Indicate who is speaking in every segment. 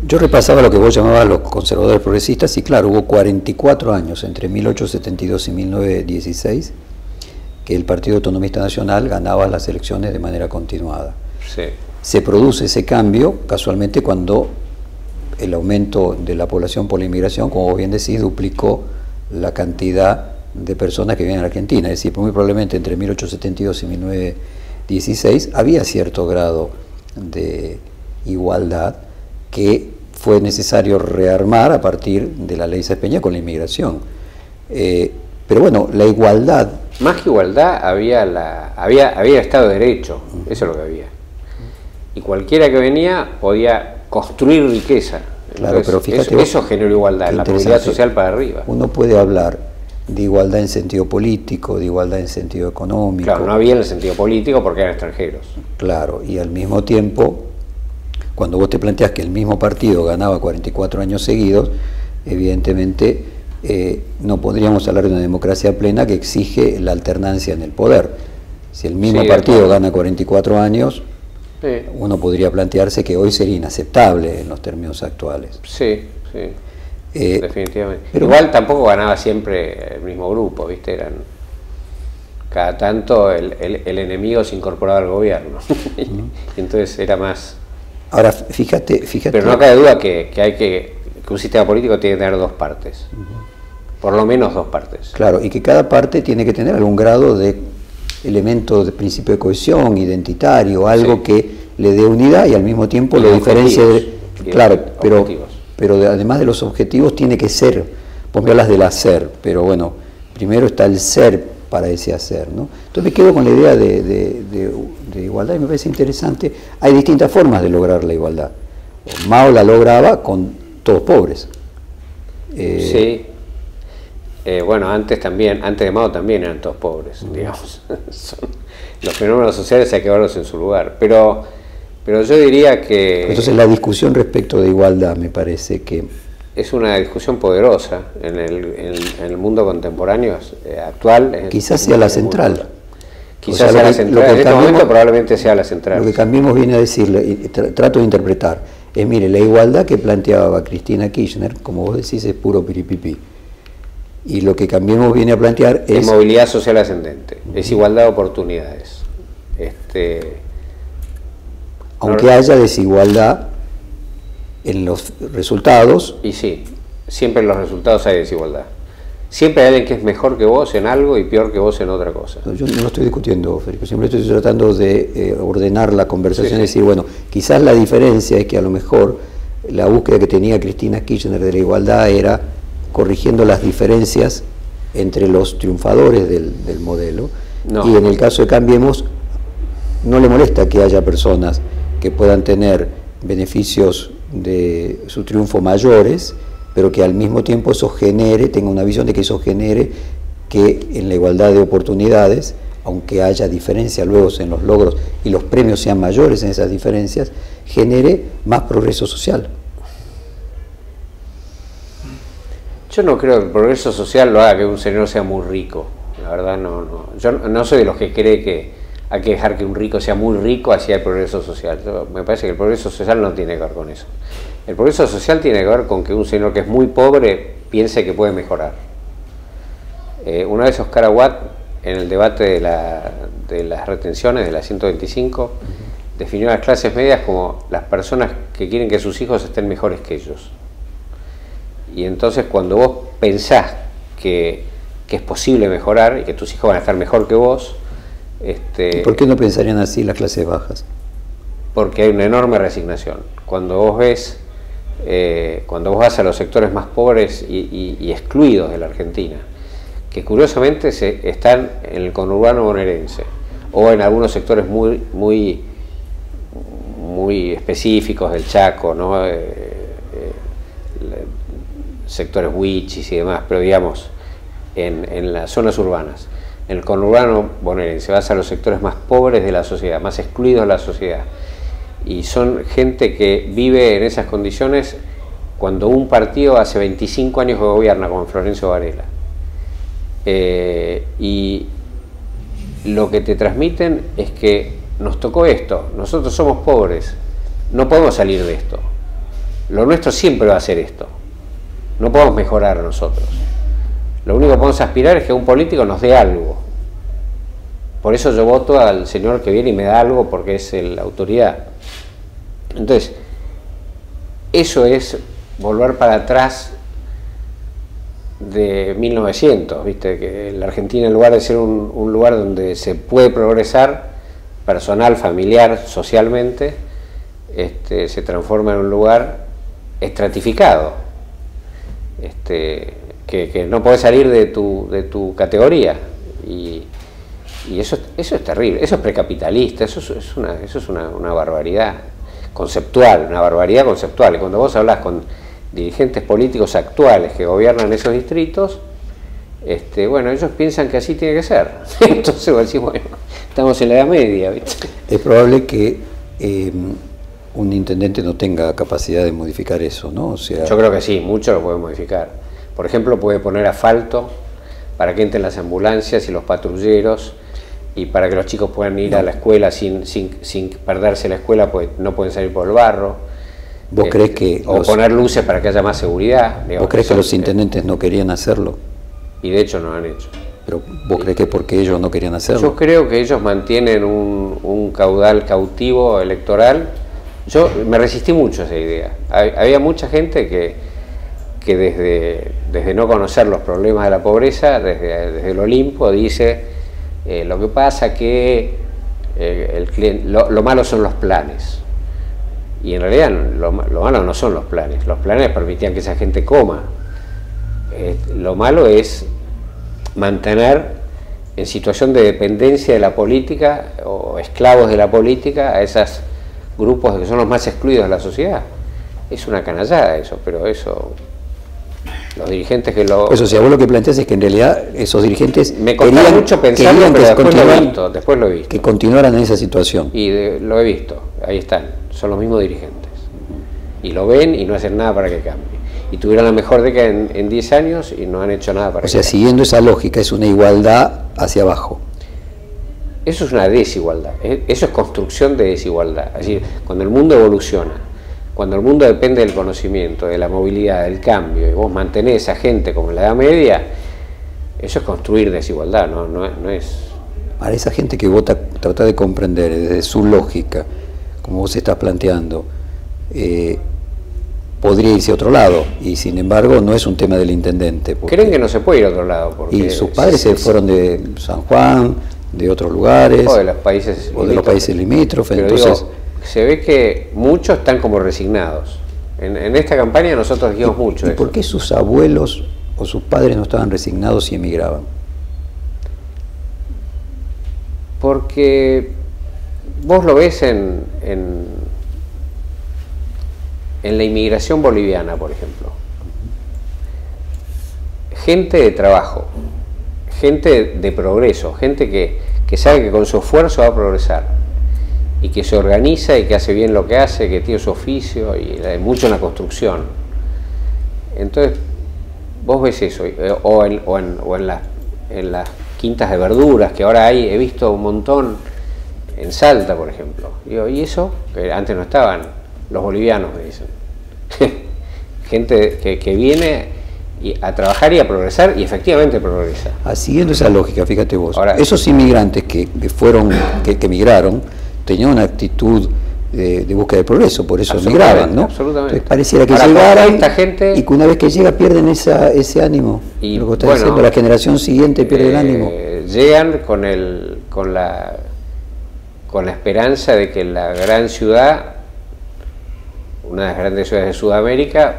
Speaker 1: Yo repasaba lo que vos llamabas los conservadores progresistas y claro, hubo 44 años entre 1872 y 1916 que el Partido Autonomista Nacional ganaba las elecciones de manera continuada.
Speaker 2: Sí.
Speaker 1: Se produce ese cambio casualmente cuando el aumento de la población por la inmigración, como vos bien decís, duplicó la cantidad de personas que viven en Argentina. Es decir, muy probablemente entre 1872 y 1916 había cierto grado de igualdad que fue necesario rearmar a partir de la ley Sáenz Peña con la inmigración. Pero bueno, la igualdad...
Speaker 2: Más que igualdad, había Estado de Derecho, eso es lo que había. Y cualquiera que venía podía construir riqueza.
Speaker 1: Claro,
Speaker 2: entonces,
Speaker 1: pero fíjate
Speaker 2: eso generó igualdad, la movilidad social para arriba.
Speaker 1: Uno puede hablar de igualdad en sentido político, de igualdad en sentido económico.
Speaker 2: Claro, no había en el sentido político porque eran extranjeros.
Speaker 1: Claro, y al mismo tiempo, cuando vos te planteás que el mismo partido ganaba 44 años seguidos, evidentemente no podríamos hablar de una democracia plena que exige la alternancia en el poder. Si el mismo partido gana 44 años, uno podría plantearse que hoy sería inaceptable en los términos actuales.
Speaker 2: Sí, sí. Definitivamente.
Speaker 1: Pero
Speaker 2: igual tampoco ganaba siempre el mismo grupo, ¿viste? Eran cada tanto el enemigo se incorporaba al gobierno. Y entonces era más.
Speaker 1: Ahora, fíjate.
Speaker 2: Pero no cabe duda que un sistema político tiene que tener dos partes. Por lo menos dos partes.
Speaker 1: Claro, y que cada parte tiene que tener algún grado de elemento de principio de cohesión, identitario, algo que le dé unidad y al mismo tiempo lo diferencie de... Claro, pero además de los objetivos tiene que ser, vos me hablas del hacer, pero bueno, primero está el ser para ese hacer, ¿no? Entonces me quedo con la idea de igualdad y me parece interesante. Hay distintas formas de lograr la igualdad. Mao la lograba con todos pobres.
Speaker 2: Sí. Bueno, antes de Mao también eran todos pobres, digamos. Los fenómenos sociales hay que verlos en su lugar. Pero yo diría que...
Speaker 1: Entonces la discusión respecto de igualdad me parece que...
Speaker 2: Es una discusión poderosa en el mundo contemporáneo actual.
Speaker 1: Quizás sea la central.
Speaker 2: Quizás sea la central. En este momento probablemente sea la central.
Speaker 1: Lo que Cambiemos viene a decirle, trato de interpretar, es mire, la igualdad que planteaba Cristina Kirchner, como vos decís, es puro piripipí. Y lo que Cambiemos viene a plantear es...
Speaker 2: movilidad social ascendente, es igualdad de oportunidades.
Speaker 1: Aunque haya desigualdad en los resultados...
Speaker 2: Y sí, siempre en los resultados hay desigualdad. Siempre hay alguien que es mejor que vos en algo y peor que vos en otra cosa.
Speaker 1: Yo no estoy discutiendo, Federico, siempre estoy tratando de ordenar la conversación y decir, bueno, quizás la diferencia es que a lo mejor la búsqueda que tenía Cristina Kirchner de la igualdad era corrigiendo las diferencias entre los triunfadores del modelo, y en el caso de Cambiemos no le molesta que haya personas que puedan tener beneficios de su triunfo mayores, pero que al mismo tiempo eso genere, tenga una visión de que eso genere que en la igualdad de oportunidades, aunque haya diferencia luego en los logros y los premios sean mayores en esas diferencias, genere más progreso social.
Speaker 2: Yo no creo que el progreso social lo haga que un señor sea muy rico. La verdad no. Yo no soy de los que cree que hay que dejar que un rico sea muy rico, así hay progreso social. Me parece que el progreso social no tiene que ver con eso. El progreso social tiene que ver con que un señor que es muy pobre piense que puede mejorar. Una vez Oscar Aguad, en el debate de las retenciones de la 125, definió a las clases medias como las personas que quieren que sus hijos estén mejores que ellos. Y entonces cuando vos pensás que es posible mejorar y que tus hijos van a estar mejor que vos...
Speaker 1: ¿Y por qué no pensarían así las clases bajas?
Speaker 2: Porque hay una enorme resignación. Cuando vos ves, cuando vos vas a los sectores más pobres y excluidos de la Argentina, que curiosamente están en el conurbano bonaerense o en algunos sectores muy específicos del Chaco, ¿no? Sectores huichis y demás, pero digamos en las zonas urbanas, en el conurbano bonaerense vas a los sectores más pobres de la sociedad, más excluidos de la sociedad, y son gente que vive en esas condiciones cuando un partido hace 25 años que gobierna, como Florencio Varela, y lo que te transmiten es que nos tocó esto, nosotros somos pobres, no podemos salir de esto. Lo nuestro siempre va a ser esto. No podemos mejorar nosotros. Lo único que podemos aspirar es que un político nos dé algo. Por eso yo voto al señor que viene y me da algo, porque es la autoridad. Entonces, eso es volver para atrás de 1900, ¿viste? Que la Argentina, en lugar de ser un lugar donde se puede progresar personal, familiar, socialmente, se transforma en un lugar estratificado, que no puede salir de tu categoría, y eso es terrible, eso es precapitalista, eso es una barbaridad conceptual, y cuando vos hablas con dirigentes políticos actuales que gobiernan esos distritos, bueno, ellos piensan que así tiene que ser. Entonces vos decís, bueno, estamos en la Edad Media, ¿viste?
Speaker 1: Es probable que un intendente no tenga capacidad de modificar eso, ¿no? O sea,
Speaker 2: yo creo que sí, mucho lo puede modificar. Por ejemplo, puede poner asfalto para que entren las ambulancias y los patrulleros, y para que los chicos puedan ir a la escuela sin perderse la escuela, pues no pueden salir por el barro.
Speaker 1: ¿Vos crees que
Speaker 2: o poner luces para que haya más seguridad? Digamos,
Speaker 1: ¿vos crees que los intendentes no querían hacerlo?
Speaker 2: Y de hecho no lo han hecho.
Speaker 1: ¿Pero vos crees que porque ellos no querían hacerlo?
Speaker 2: Yo creo que ellos mantienen un caudal cautivo electoral. Yo me resistí mucho a esa idea. Había mucha gente que desde no conocer los problemas de la pobreza, desde el Olimpo, dice lo que pasa que lo malo son los planes. Y en realidad lo malo no son los planes permitían que esa gente coma. Lo malo es mantener en situación de dependencia de la política o esclavos de la política a esos grupos que son los más excluidos de la sociedad. Es una canallada eso, pero eso, los dirigentes que lo...
Speaker 1: Eso, o sea, vos lo que planteas es que en realidad esos dirigentes
Speaker 2: me costó mucho pensarlo, pero después lo he visto.
Speaker 1: Que continuaran en esa situación.
Speaker 2: Y lo he visto, ahí están, son los mismos dirigentes. Y lo ven y no hacen nada para que cambie. Y tuvieron la mejor década en 10 años y no han hecho nada para que cambie.
Speaker 1: O sea, siguiendo esa lógica, es una igualdad hacia abajo.
Speaker 2: Eso es una desigualdad, eso es construcción de desigualdad. Es decir, cuando el mundo evoluciona, cuando el mundo depende del conocimiento, de la movilidad, del cambio, y vos mantenés a gente como en la Edad Media, eso es construir desigualdad, no es...
Speaker 1: Para esa gente que vota, trata de comprender desde su lógica, como vos estás planteando, podría irse a otro lado, y sin embargo no es un tema del intendente.
Speaker 2: Creen que no se puede ir a otro lado. Porque
Speaker 1: y sus padres se fueron de San Juan, de otros lugares,
Speaker 2: o de los países
Speaker 1: limítrofes.
Speaker 2: Pero
Speaker 1: entonces
Speaker 2: digo, se ve que muchos están como resignados. En esta campaña nosotros dijimos mucho.
Speaker 1: ¿Y por qué sus abuelos o sus padres no estaban resignados y emigraban?
Speaker 2: Porque vos lo ves en la inmigración boliviana, por ejemplo. Gente de trabajo, gente de progreso, gente que sabe que con su esfuerzo va a progresar y que se organiza y que hace bien lo que hace, que tiene su oficio y mucho en la construcción. Entonces, vos ves eso, o en las quintas de verduras, que ahora he visto un montón en Salta, por ejemplo. Digo, ¿y eso? Que antes no estaban los bolivianos, me dicen. Gente que viene a trabajar y a progresar, y efectivamente progresa.
Speaker 1: Siguiendo esa lógica, fíjate vos,
Speaker 2: ahora,
Speaker 1: esos inmigrantes que emigraron, tenían una actitud de búsqueda de progreso, por eso emigraban, ¿no?
Speaker 2: Absolutamente.
Speaker 1: Entonces, pareciera que
Speaker 2: ahora,
Speaker 1: llegaran
Speaker 2: esta gente,
Speaker 1: y que una vez que llega pierden ese ánimo.
Speaker 2: Y
Speaker 1: lo que está diciendo, la generación siguiente pierde el ánimo.
Speaker 2: Llegan con la esperanza de que la gran ciudad, una de las grandes ciudades de Sudamérica,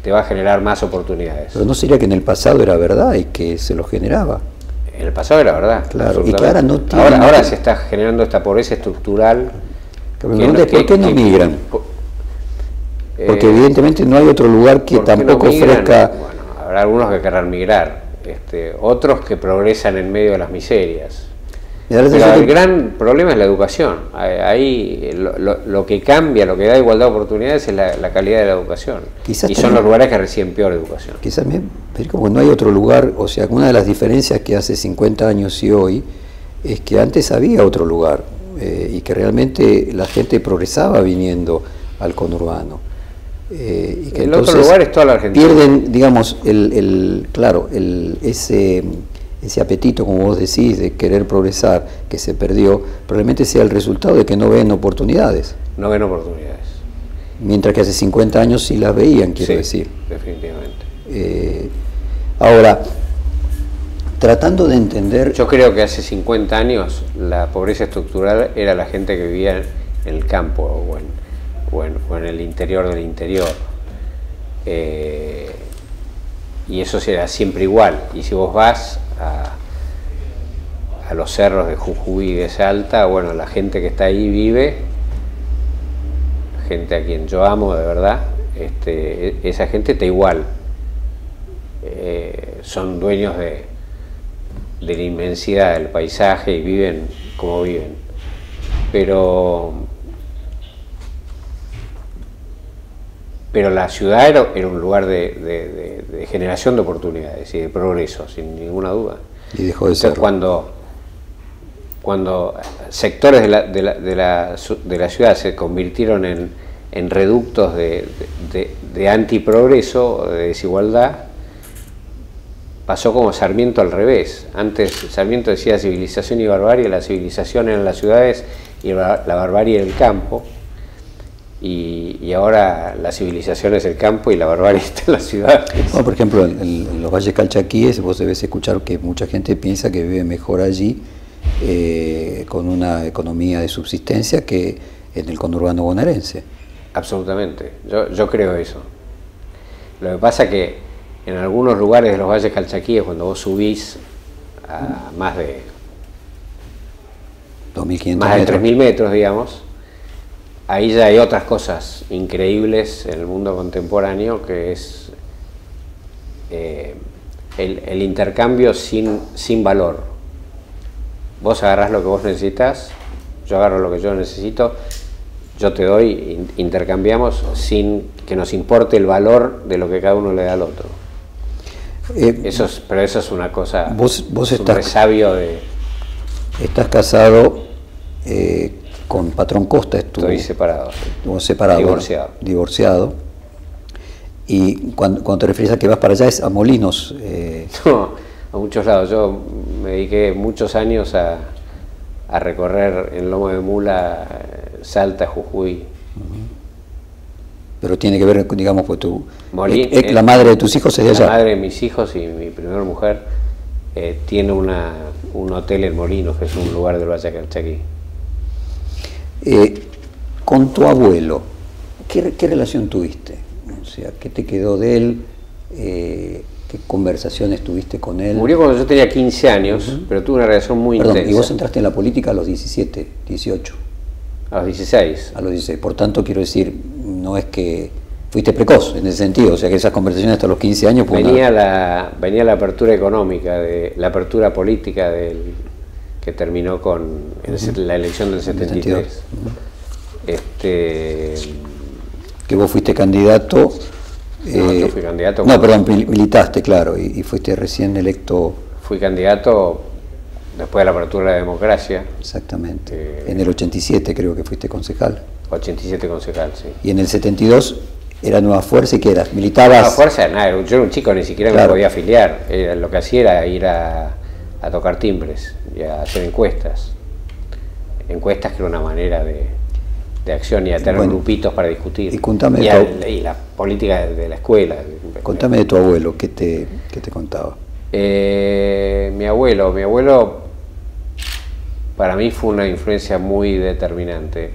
Speaker 2: te va a generar más oportunidades.
Speaker 1: Pero ¿no sería que en el pasado era verdad y que se lo generaba?
Speaker 2: En el pasado era verdad.
Speaker 1: Claro, y que ahora no tiene...
Speaker 2: Ahora se está generando esta pobreza estructural.
Speaker 1: ¿Por qué no migran? Porque evidentemente no hay otro lugar que tampoco ofrezca...
Speaker 2: Bueno, habrá algunos que querrán migrar, otros que progresan en medio de las miserias. Pero el gran problema es la educación. Ahí lo que cambia, lo que da igualdad de oportunidades es la calidad de la educación. Y son los lugares que reciben peor educación.
Speaker 1: Quizás como no hay otro lugar, o sea, una de las diferencias que hace 50 años y hoy es que antes había otro lugar y que realmente la gente progresaba viniendo al conurbano. Y que
Speaker 2: el otro lugar es toda la Argentina.
Speaker 1: Pierden, digamos, claro, ese apetito, como vos decís, de querer progresar, que se perdió, probablemente sea el resultado de que no ven oportunidades.
Speaker 2: No ven oportunidades.
Speaker 1: Mientras que hace 50 años sí las veían, quiero decir.
Speaker 2: Definitivamente.
Speaker 1: Ahora, tratando de entender...
Speaker 2: Yo creo que hace 50 años la pobreza estructural era la gente que vivía en el campo o en el interior del interior. Y eso será siempre igual. Y si vos vas a los cerros de Jujuy y de Salta, bueno, la gente que está ahí vive, gente a quien yo amo de verdad, esa gente está igual. Son dueños de la inmensidad del paisaje y viven como viven. Pero la ciudad era un lugar de generación de oportunidades y de progreso, sin ninguna duda.
Speaker 1: Y dejó de ser.
Speaker 2: Cuando sectores de la ciudad se convirtieron en reductos de antiprogreso, de desigualdad, pasó como Sarmiento al revés. Antes Sarmiento decía civilización y barbarie, la civilización eran las ciudades y la barbarie era el campo, y ahora la civilización es el campo y la barbarie está en las ciudades.
Speaker 1: Bueno, por ejemplo, en los valles calchaquíes vos debes escuchar que mucha gente piensa que vive mejor allí con una economía de subsistencia que en el conurbano bonaerense.
Speaker 2: Absolutamente, yo creo eso. Lo que pasa es que en algunos lugares de los valles calchaquíes, cuando vos subís a más de 3.000 metros, digamos, ahí ya hay otras cosas increíbles en el mundo contemporáneo, que es el intercambio sin valor. Vos agarrás lo que vos necesitas, yo agarro lo que yo necesito, yo te doy, intercambiamos sin que nos importe el valor de lo que cada uno le da al otro. Pero eso es una cosa,
Speaker 1: vos
Speaker 2: un resabio de...
Speaker 1: Estás casado con Patrón Costa.
Speaker 2: Estoy separado.
Speaker 1: Estuvo separado. Divorciado. Y cuando te refieres a que vas para allá es a Molinos.
Speaker 2: No, a muchos lados. Yo me dediqué muchos años a recorrer en lomo de mula Salta, Jujuy.
Speaker 1: Pero tiene que ver, digamos, pues la madre de tus hijos es de allá.
Speaker 2: La madre de mis hijos y mi primera mujer tiene un hotel en Molinos, que es un lugar del Valle Calchaquí.
Speaker 1: Con tu abuelo, ¿qué relación tuviste? O sea, ¿qué te quedó de él? ¿Qué conversaciones tuviste con él?
Speaker 2: Murió cuando yo tenía 15 años, pero tuve una relación muy intensa.
Speaker 1: ¿Y vos entraste en la política a los 17, 18?
Speaker 2: A los 16.
Speaker 1: A los 16. Por tanto, quiero decir, no es que fuiste precoz en ese sentido, o sea que esas conversaciones hasta los 15 años...
Speaker 2: Venía la apertura económica, la apertura política que terminó con la elección del 73.
Speaker 1: Que vos fuiste candidato...
Speaker 2: No, yo fui candidato...
Speaker 1: No, perdón, militaste, claro, y fuiste recién electo...
Speaker 2: Fui candidato después de la apertura de la democracia.
Speaker 1: Exactamente. En el 87 creo que fuiste concejal.
Speaker 2: 87 concejal, sí.
Speaker 1: Y en el 72 era Nueva Fuerza, ¿y qué eras? ¿Militabas?
Speaker 2: Nueva Fuerza, nada, yo era un chico, ni siquiera me podía afiliar. Lo que hacía era ir a tocar timbres y a hacer encuestas. Encuestas que era una manera de acción y a tener grupitos para discutir. Y la política de la escuela.
Speaker 1: Contame de tu abuelo, ¿qué te contaba?
Speaker 2: Mi abuelo para mí fue una influencia muy determinante.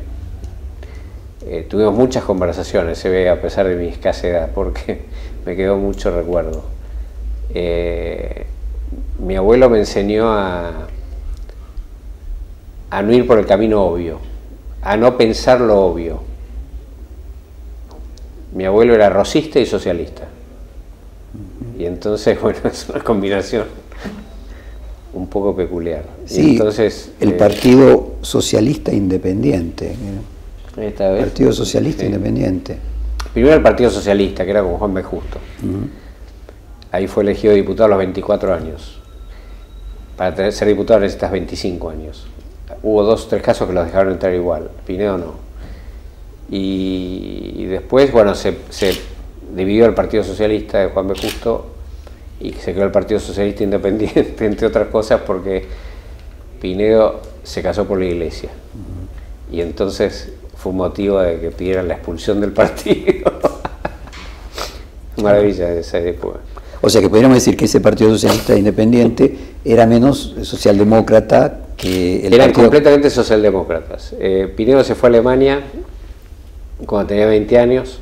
Speaker 2: Tuvimos muchas conversaciones, se ve, a pesar de mi escasa edad, porque me quedó mucho recuerdo. Mi abuelo me enseñó a no ir por el camino obvio, a no pensar lo obvio. Mi abuelo era rosista y socialista. Y entonces, bueno, es una combinación un poco peculiar.
Speaker 1: Sí,
Speaker 2: y entonces,
Speaker 1: el Partido Socialista Independiente.
Speaker 2: Esta vez,
Speaker 1: Partido Socialista Independiente.
Speaker 2: Primero el Partido Socialista, que era con Juan B. Justo. Ahí fue elegido diputado a los 24 años. Para ser diputado necesitas 25 años. Hubo 2 o 3 casos que los dejaron entrar igual. Pinedo no. Y después, bueno, se dividió el Partido Socialista de Juan B. Justo y se creó el Partido Socialista Independiente, entre otras cosas, porque Pinedo se casó por la iglesia. Y entonces fue un motivo de que pidieran la expulsión del partido. Maravilla esa época.
Speaker 1: O sea que podríamos decir que ese Partido Socialista Independiente era menos socialdemócrata que el
Speaker 2: Eran
Speaker 1: partido...
Speaker 2: completamente socialdemócratas. Pinedo se fue a Alemania cuando tenía 20 años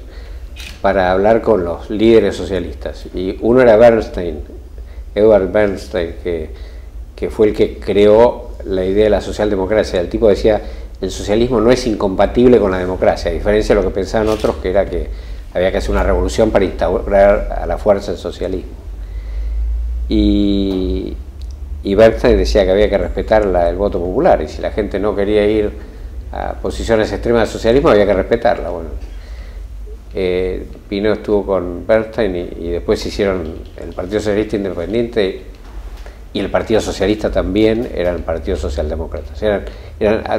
Speaker 2: para hablar con los líderes socialistas. Y uno era Bernstein, Edward Bernstein, que fue el que creó la idea de la socialdemocracia. El tipo decía, el socialismo no es incompatible con la democracia, a diferencia de lo que pensaban otros, que era que había que hacer una revolución para instaurar a la fuerza el socialismo. Y Bernstein decía que había que respetar el voto popular, y si la gente no quería ir a posiciones extremas del socialismo, había que respetarla. Bueno, Pinedo estuvo con Bernstein y después hicieron el Partido Socialista Independiente, y el Partido Socialista también eran partidos socialdemócratas, eran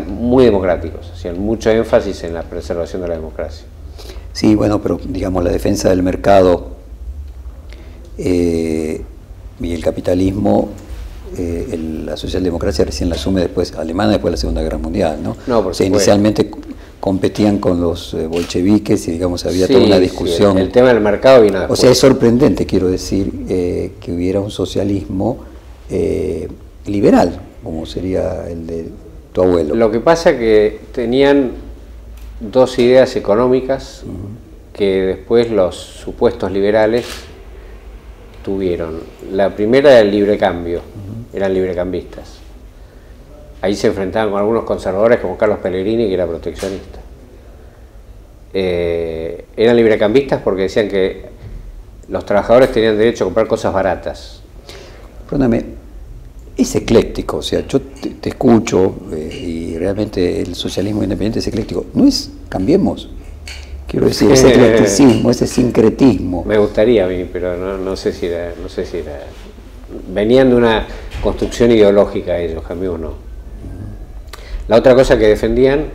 Speaker 2: muy democráticos, hacían mucho énfasis en la preservación de la democracia.
Speaker 1: Sí, bueno, pero digamos la defensa del mercado y el capitalismo, la socialdemocracia recién la asume después Alemania, después de la Segunda Guerra Mundial, ¿no?
Speaker 2: No, por
Speaker 1: o sea, inicialmente competían con los bolcheviques y digamos había toda una discusión.
Speaker 2: Sí, el tema del mercado vino después.
Speaker 1: O sea, es sorprendente, quiero decir, que hubiera un socialismo liberal, como sería el de tu abuelo.
Speaker 2: Lo que pasa es que tenían dos ideas económicas que después los supuestos liberales tuvieron. La primera era el libre cambio, eran librecambistas. Ahí se enfrentaban con algunos conservadores como Carlos Pellegrini, que era proteccionista. Eran librecambistas porque decían que los trabajadores tenían derecho a comprar cosas baratas.
Speaker 1: Perdóname, es ecléctico, o sea, yo te escucho y realmente el socialismo independiente es ecléctico. No es cambiemos, quiero decir, ese eclecticismo, ese sincretismo.
Speaker 2: Me gustaría a mí, pero no sé si era. Venían de una construcción ideológica ellos, cambiemos no. La otra cosa que defendían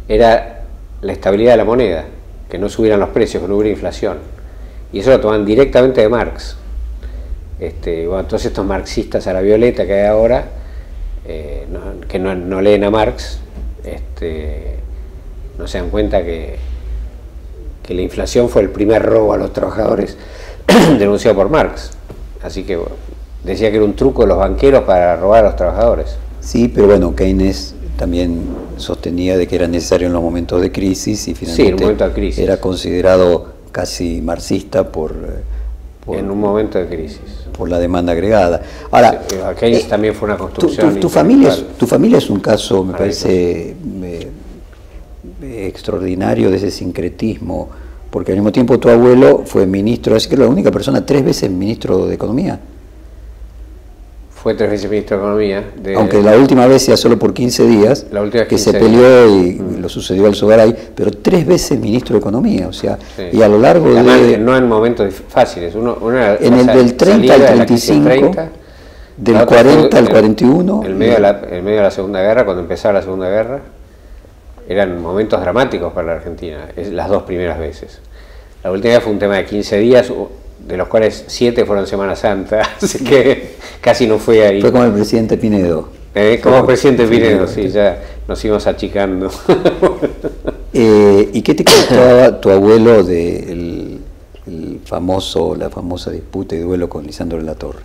Speaker 2: era la estabilidad de la moneda, que no subieran los precios, que no hubiera inflación. Y eso lo toman directamente de Marx. Bueno, todos estos marxistas a la violeta que hay ahora, que no leen a Marx, no se dan cuenta que la inflación fue el primer robo a los trabajadores denunciado por Marx. Así que bueno, decía que era un truco de los banqueros para robar a los trabajadores.
Speaker 1: Sí, pero bueno, Keynes también sostenía de que era necesario en los momentos de crisis y finalmente
Speaker 2: sí, en un momento de crisis.
Speaker 1: Era considerado casi marxista
Speaker 2: en un momento de crisis.
Speaker 1: Por la demanda agregada. Ahora,
Speaker 2: Keynes también fue una construcción.
Speaker 1: Tu familia es un caso, me parece, extraordinario de ese sincretismo, porque al mismo tiempo tu abuelo fue ministro, así que era la única persona 3 veces ministro de Economía.
Speaker 2: Fue 3 veces ministro de Economía.
Speaker 1: Aunque la última vez sea solo por 15 días, que se peleó y lo sucedió al Sogaray, pero 3 veces ministro de Economía, o sea, sí. Y a lo largo
Speaker 2: además, no en momentos fáciles,
Speaker 1: en el del 30 al 35, del 40 al 41.
Speaker 2: En medio de la Segunda Guerra, cuando empezaba la Segunda Guerra, eran momentos dramáticos para la Argentina, las 2 primeras veces. La última vez fue un tema de 15 días, de los cuales 7 fueron Semana Santa, así que casi no fue ahí.
Speaker 1: Fue como el presidente Pinedo.
Speaker 2: Como el presidente Pinedo, sí, ya nos íbamos achicando.
Speaker 1: ¿Y qué te contaba tu abuelo de la famosa disputa y duelo con Lisandro de la Torre?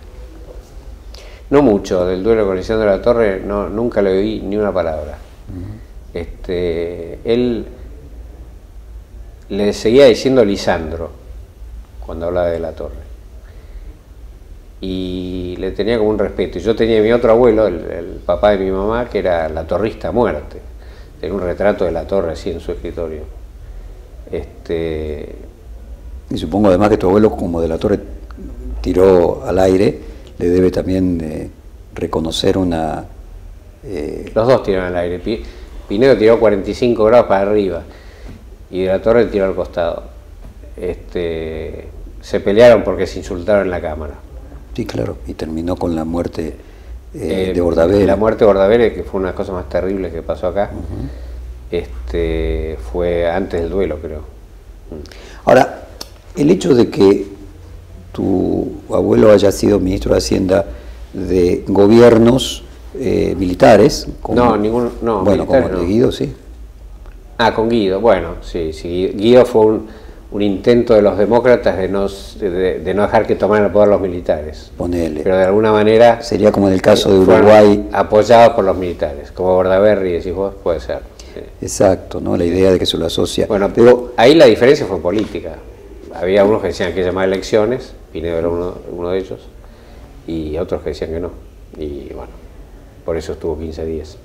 Speaker 2: No mucho, del duelo con Lisandro de la Torre nunca le oí ni una palabra. Él le seguía diciendo Lisandro cuando hablaba de la Torre y le tenía como un respeto. Yo tenía mi otro abuelo, el papá de mi mamá, que era la torrista a muerte, tenía un retrato de la Torre así en su escritorio.
Speaker 1: Y supongo además que tu abuelo, como de la Torre tiró al aire, le debe también reconocer una...
Speaker 2: Los dos tiraron al aire. Pinedo tiró 45 grados para arriba y de la Torre tiró al costado. Se pelearon porque se insultaron en la Cámara.
Speaker 1: Sí, claro, y terminó con la muerte de Bordavere.
Speaker 2: La muerte de Bordavere, que fue una de las cosas más terribles que pasó acá. fue antes del duelo, creo.
Speaker 1: Ahora, el hecho de que tu abuelo haya sido ministro de Hacienda de gobiernos militares,
Speaker 2: No, ninguno, no.
Speaker 1: Bueno, como el
Speaker 2: no.
Speaker 1: de Guido, sí.
Speaker 2: Ah, con Guido, bueno, sí, sí. Guido fue un intento de los demócratas de no dejar que tomaran el poder los militares.
Speaker 1: Ponele.
Speaker 2: Pero de alguna manera...
Speaker 1: Sería como en el caso de
Speaker 2: fueron
Speaker 1: Uruguay.
Speaker 2: apoyados por los militares, como Bordaberry, decís vos, puede ser. Sí.
Speaker 1: Exacto, ¿no? La idea de que se lo asocia.
Speaker 2: Bueno, pero ahí la diferencia fue política. Había unos que decían que llamar elecciones, Pinedo era uno de ellos, y otros que decían que no. Y bueno, por eso estuvo 15 días.